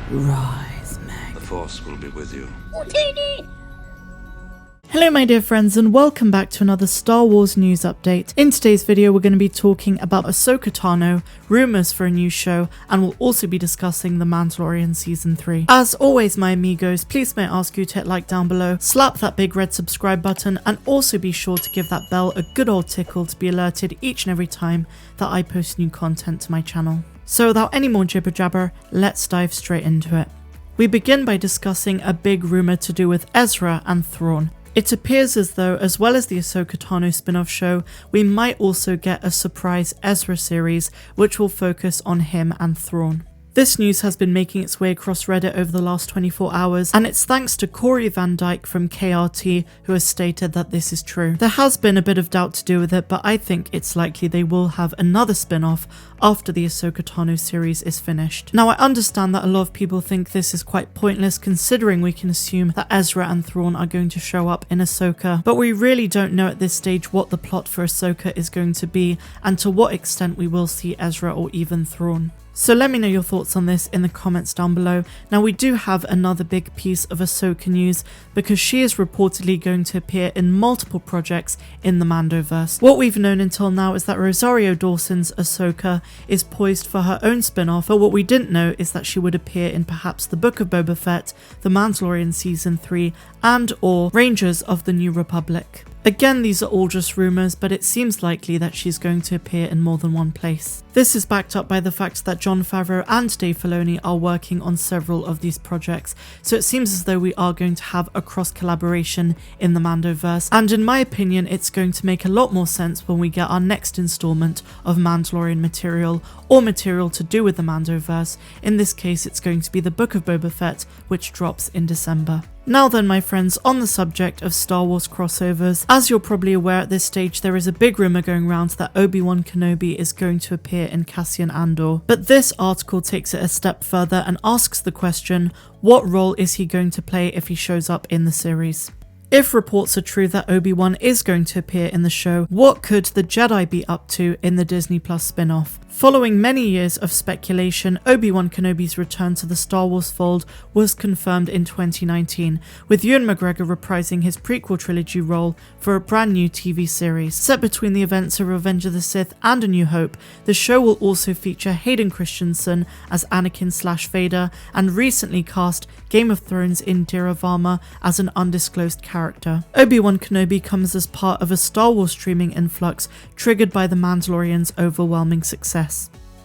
Rise, Meg. The Force will be with you. Hello my dear friends, and welcome back to another Star Wars news update. In today's video we're going to be talking about Ahsoka Tano, rumours for a new show, and we'll also be discussing The Mandalorian Season 3. As always my amigos, please may I ask you to hit like down below, slap that big red subscribe button, and also be sure to give that bell a good old tickle to be alerted each and every time that I post new content to my channel. So without any more jibber jabber, let's dive straight into it. We begin by discussing a big rumour to do with Ezra and Thrawn. It appears as though, as well as the Ahsoka Tano spin-off show, we might also get a surprise Ezra series which will focus on him and Thrawn. This news has been making its way across Reddit over the last 24 hours, and it's thanks to Corey Van Dyke from KRT who has stated that this is true. There has been a bit of doubt to do with it, but I think it's likely they will have another spin-off after the Ahsoka Tano series is finished. Now I understand that a lot of people think this is quite pointless considering we can assume that Ezra and Thrawn are going to show up in Ahsoka, but we really don't know at this stage what the plot for Ahsoka is going to be and to what extent we will see Ezra or even Thrawn. So let me know your thoughts on this in the comments down below. Now we do have another big piece of Ahsoka news because she is reportedly going to appear in multiple projects in the Mando-verse. What we've known until now is that Rosario Dawson's Ahsoka is poised for her own spin-off, but what we didn't know is that she would appear in perhaps the Book of Boba Fett, The Mandalorian Season 3, and or Rangers of the New Republic. Again, these are all just rumours, but it seems likely that she's going to appear in more than one place. This is backed up by the fact that Jon Favreau and Dave Filoni are working on several of these projects, so it seems as though we are going to have a cross-collaboration in the Mando-verse, and in my opinion it's going to make a lot more sense when we get our next instalment of Mandalorian material, or material to do with the Mando-verse. In this case it's going to be the Book of Boba Fett, which drops in December. Now then my friends, on the subject of Star Wars crossovers, as you're probably aware at this stage there is a big rumour going around that Obi-Wan Kenobi is going to appear in Cassian Andor. But this article takes it a step further and asks the question, what role is he going to play if he shows up in the series? If reports are true that Obi-Wan is going to appear in the show, what could the Jedi be up to in the Disney Plus spin-off? Following many years of speculation, Obi-Wan Kenobi's return to the Star Wars fold was confirmed in 2019, with Ewan McGregor reprising his prequel trilogy role for a brand new TV series. Set between the events of Revenge of the Sith and A New Hope, the show will also feature Hayden Christensen as Anakin/Vader, and recently cast Game of Thrones Indira Varma as an undisclosed character. Obi-Wan Kenobi comes as part of a Star Wars streaming influx triggered by The Mandalorian's overwhelming success.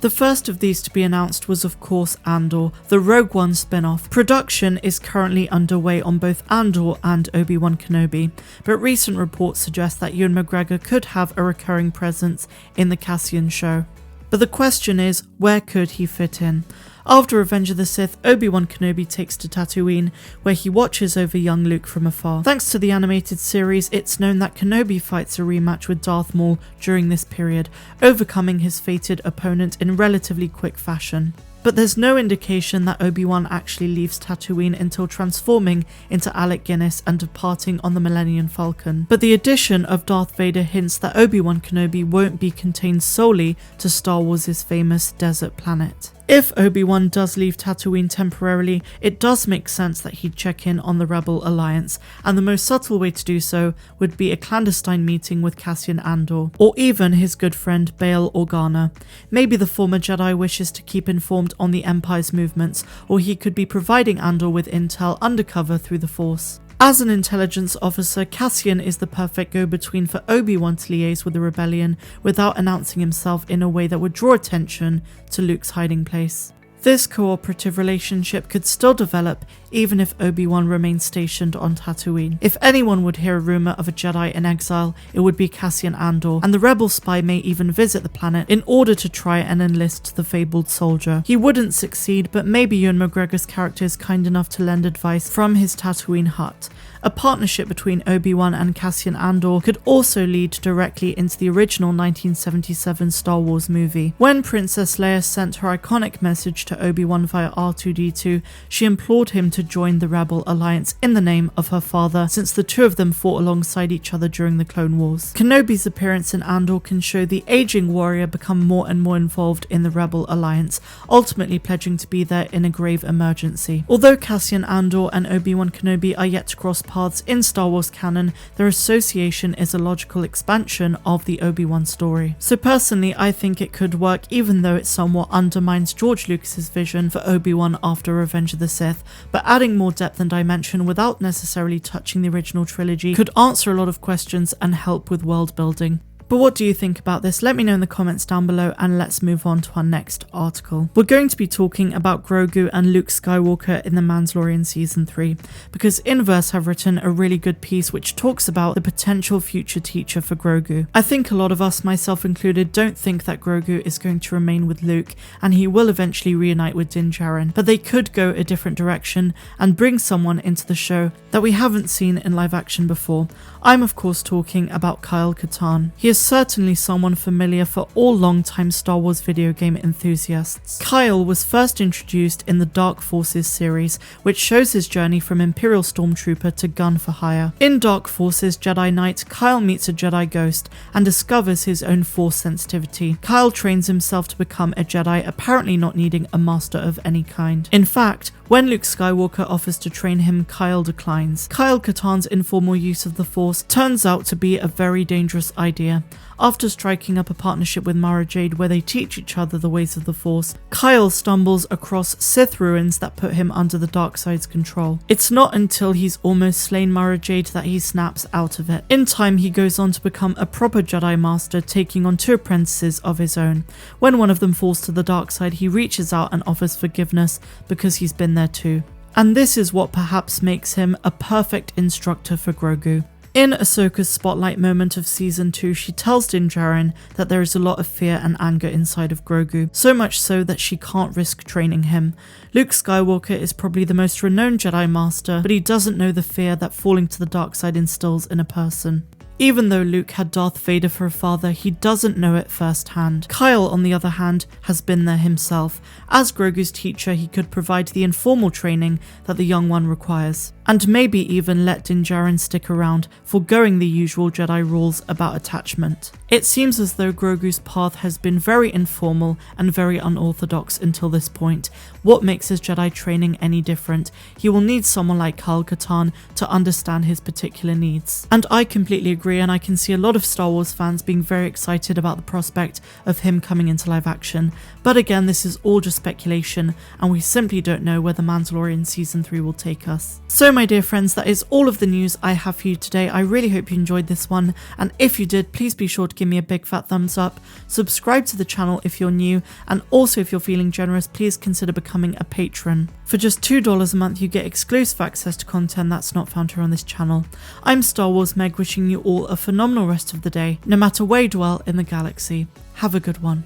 The first of these to be announced was of course Andor, the Rogue One spin-off. Production is currently underway on both Andor and Obi-Wan Kenobi, but recent reports suggest that Ewan McGregor could have a recurring presence in the Cassian show. But the question is, where could he fit in? After Revenge of the Sith, Obi-Wan Kenobi takes to Tatooine, where he watches over young Luke from afar. Thanks to the animated series, it's known that Kenobi fights a rematch with Darth Maul during this period, overcoming his fated opponent in relatively quick fashion. But there's no indication that Obi-Wan actually leaves Tatooine until transforming into Alec Guinness and departing on the Millennium Falcon. But the addition of Darth Vader hints that Obi-Wan Kenobi won't be contained solely to Star Wars' famous desert planet. If Obi-Wan does leave Tatooine temporarily, it does make sense that he'd check in on the Rebel Alliance, and the most subtle way to do so would be a clandestine meeting with Cassian Andor, or even his good friend Bail Organa. Maybe the former Jedi wishes to keep informed on the Empire's movements, or he could be providing Andor with intel undercover through the Force. As an intelligence officer, Cassian is the perfect go-between for Obi-Wan to liaise with the rebellion without announcing himself in a way that would draw attention to Luke's hiding place. This cooperative relationship could still develop even if Obi-Wan remains stationed on Tatooine. If anyone would hear a rumour of a Jedi in exile, it would be Cassian Andor, and the rebel spy may even visit the planet in order to try and enlist the fabled soldier. He wouldn't succeed, but maybe Ewan McGregor's character is kind enough to lend advice from his Tatooine hut. A partnership between Obi-Wan and Cassian Andor could also lead directly into the original 1977 Star Wars movie. When Princess Leia sent her iconic message to to Obi-Wan via R2-D2, she implored him to join the Rebel Alliance in the name of her father, since the two of them fought alongside each other during the Clone Wars. Kenobi's appearance in Andor can show the aging warrior become more and more involved in the Rebel Alliance, ultimately pledging to be there in a grave emergency. Although Cassian Andor and Obi-Wan Kenobi are yet to cross paths in Star Wars canon, their association is a logical expansion of the Obi-Wan story. So personally, I think it could work, even though it somewhat undermines George Lucas's vision for Obi-Wan after Revenge of the Sith, but adding more depth and dimension without necessarily touching the original trilogy could answer a lot of questions and help with world building. But what do you think about this? Let me know in the comments down below, and let's move on to our next article. We're going to be talking about Grogu and Luke Skywalker in The Mandalorian Season 3, because Inverse have written a really good piece which talks about the potential future teacher for Grogu. I think a lot of us, myself included, don't think that Grogu is going to remain with Luke, and he will eventually reunite with Din Djarin, but they could go a different direction and bring someone into the show that we haven't seen in live action before. I'm of course talking about Kyle Katarn. He is certainly someone familiar for all long-time Star Wars video game enthusiasts. Kyle was first introduced in the Dark Forces series, which shows his journey from Imperial Stormtrooper to gun for hire. In Dark Forces Jedi Knight, Kyle meets a Jedi ghost and discovers his own Force sensitivity. Kyle trains himself to become a Jedi, apparently not needing a master of any kind. In fact, when Luke Skywalker offers to train him, Kyle declines. Kyle Katarn's informal use of the Force turns out to be a very dangerous idea. After striking up a partnership with Mara Jade where they teach each other the ways of the Force, Kyle stumbles across Sith ruins that put him under the dark side's control. It's not until he's almost slain Mara Jade that he snaps out of it. In time, he goes on to become a proper Jedi Master, taking on 2 apprentices of his own. When one of them falls to the dark side, he reaches out and offers forgiveness because he's been there too. And this is what perhaps makes him a perfect instructor for Grogu. In Ahsoka's spotlight moment of Season 2, she tells Din Djarin that there is a lot of fear and anger inside of Grogu, so much so that she can't risk training him. Luke Skywalker is probably the most renowned Jedi Master, but he doesn't know the fear that falling to the dark side instills in a person. Even though Luke had Darth Vader for a father, he doesn't know it firsthand. Kyle, on the other hand, has been there himself. As Grogu's teacher, he could provide the informal training that the young one requires, and maybe even let Din Djarin stick around, foregoing the usual Jedi rules about attachment. It seems as though Grogu's path has been very informal and very unorthodox until this point. What makes his Jedi training any different? He will need someone like Kyle Katarn to understand his particular needs. And I completely agree, and I can see a lot of Star Wars fans being very excited about the prospect of him coming into live action. But again, this is all just speculation, and we simply don't know where The Mandalorian Season 3 will take us. So my dear friends, that is all of the news I have for you today. I really hope you enjoyed this one, and if you did, please be sure to give me a big fat thumbs up, subscribe to the channel if you're new, and also if you're feeling generous, please consider becoming a patron. For just $2 a month, you get exclusive access to content that's not found here on this channel. I'm Star Wars Meg, wishing you all a phenomenal rest of the day, no matter where you dwell in the galaxy. Have a good one.